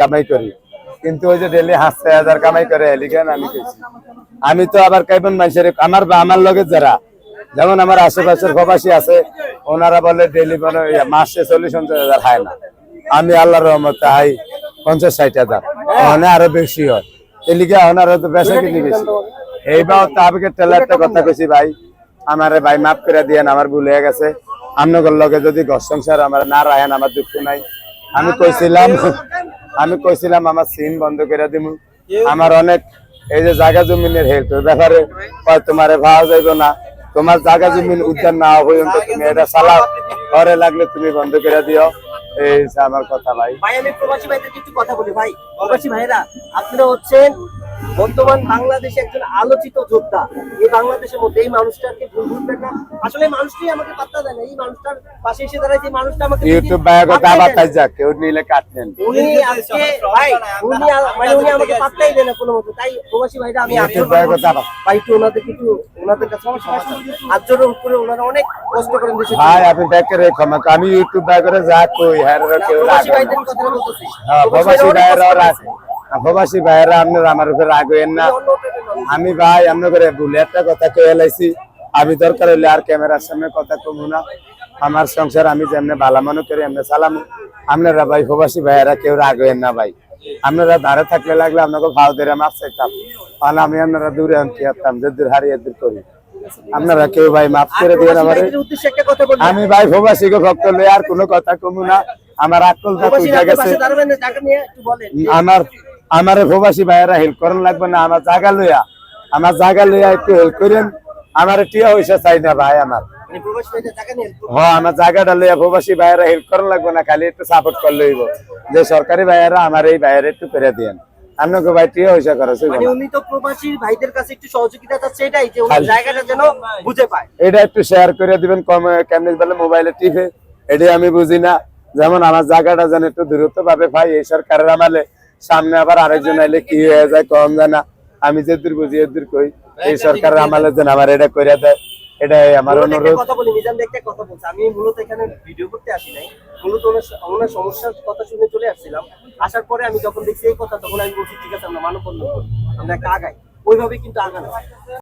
কামাই করি, কিন্তু ওই যে ডেলি 5,000 কামাই করে এলিগান আমি কইছি আমি তো আবার কাইবন মানুষের আমার লগে যারা যেমন আমার আশেপাশের প্রবাসী আছে ওনারা বলে ডেলি মানে মাসে 40-50,000 হয় না, আমি আল্লাহর রহমতে হাই 50-60,000, ওখানে আরো বেশি হয় এলিগা ওনারা তো বেশি কিনে বেশি। এইবার তো আবেগে টেলারটা কথা কইছি ভাই আমারে ভাই মাফ করে দিয়েন, আমার ভুল হয়ে গেছে, আপনাদের লগে যদি ঘর সংসার আমার না রাখেন আমার দুঃখ নাই। আমি কইছিলাম আমার সিম বন্ধ করে দিমু, আমার অনেক এই যে জায়গা জমিনের হেল্পের ব্যাপারে তোমারে ভাড়া যাইব না, তোমার জায়গা জমিন উদ্ধার না পর্যন্ত তুমি এটা চালাও, ঘরে লাগলে তুমি বন্ধ করে দিও, এই আমার কথা ভাই। ভাই আমি প্রবাসী ভাইদের কিছু কথা বলি ভাই। প্রবাসী ভাইরা আপনারা হচ্ছেন বর্তমান বাংলাদেশে একজন আলোচিত যোদ্ধা। এই বাংলাদেশের মধ্যে এই মানুষটাকে ভুল বুঝবেন না, আসলে এই মানুষটাই আমাকে পাত্তা দেয় না। এই মানুষটার পাশে এসে দাঁড়ায় যে মানুষটা আমাকে ইউটিউব ভাই কথা আবার তাই যাক কেউ নিলে কাটেন উনি আজকে ভাই উনি আমাকে পাত্তাই দেয় না কোনো মতে। তাই প্রবাসী ভাইরা আমি ইউটিউব ভাই কথা ভাই একটু ওনাদের কাছে আজরের উপরে ওনারা অনেক কষ্ট করেন দেশে ভাই, আপনি দেখে রে ক্ষমা আমি ইউটিউব ভাই করে যা কই হ্যাঁ কেউ প্রবাসী ভাইদের কথা বলতেছি। হ্যাঁ প্রবাসী ভাইরা প্রবাসী ভাইরা আপনারা আমার উপরে রাগ হইেন না। আমি ভাই আপনাদের ভুলে একটা কথা কয়ে লাইছি, আমি দরকার হইলে আর ক্যামেরার সামনে কথা কমু না, আমার সংসার আমি যেমনে ভালো মনে করি এমনি চালাম। আপনারা ভাই প্রবাসী ভাইয়েরা কেউ রাগ হইেন না ভাই, আপনারা ধারে থাকলে লাগলে আপনাকে ভাও ধরে মাপ চাইতাম, কারণ আমি আপনারা দূরে আনতে পারতাম যে দূর হারিয়ে দূর করি, আপনারা কেউ ভাই মাফ করে দিবেন আমারে। আমি ভাই প্রবাসীকে ভক্ত লই আর কোনো কথা কমু না, আমার আকলটা তুইটা গেছে। আমার প্রবাসী ভাইয়েরা হেল্প করেন লাগবে না, আমার জায়গা লইয়া একটু হেল্প করেন, আমার টিয়া পয়সা চাই না ভাই, আমার হ্যাঁ আমার জায়গাটা লইয়া প্রবাসী ভাইয়েরা হেল্প করেন লাগবে না, খালি একটু সাপোর্ট করলে হইব যে সরকারি ভাইয়েরা আমার এই ভাইয়েরা একটু করে দিয়েন। আপনাকে ভাই টিয়া পয়সা খরচ হইব না, উনি তো প্রবাসী ভাইদের কাছে একটু সহযোগিতা চাচ্ছে, এটাই যে ওনার জায়গাটা যেন বুঝে পায়, এটা একটু শেয়ার করে দিবেন কেমনে বলে মোবাইলে টিপে, এটাই আমি বুঝি না। যেমন আমার জায়গাটা যেন একটু দূরত্ব পাবে ভাই, এই সরকারের আমালে সামনে আবার আরেকজন আইলে কি হয়ে যায় কম জানা, আমি যে দূর বুঝি এদূর কই, এই সরকারের আমালে যেন আমার এটা করে দেয়, এটাই আমার অনুরোধ। কথা বলি মিজান দেখতে কথা বলছে, আমি মূলত এখানে ভিডিও করতে আসি নাই, মূলত ওনার সমস্যার কথা শুনে চলে আসছিলাম। আসার পরে আমি যখন দেখছি এই কথা তখন আমি বলছি ঠিক আছে আমরা মানববন্ধন করি, আমরা একটা আগাই, ওইভাবে কিন্তু আগানো।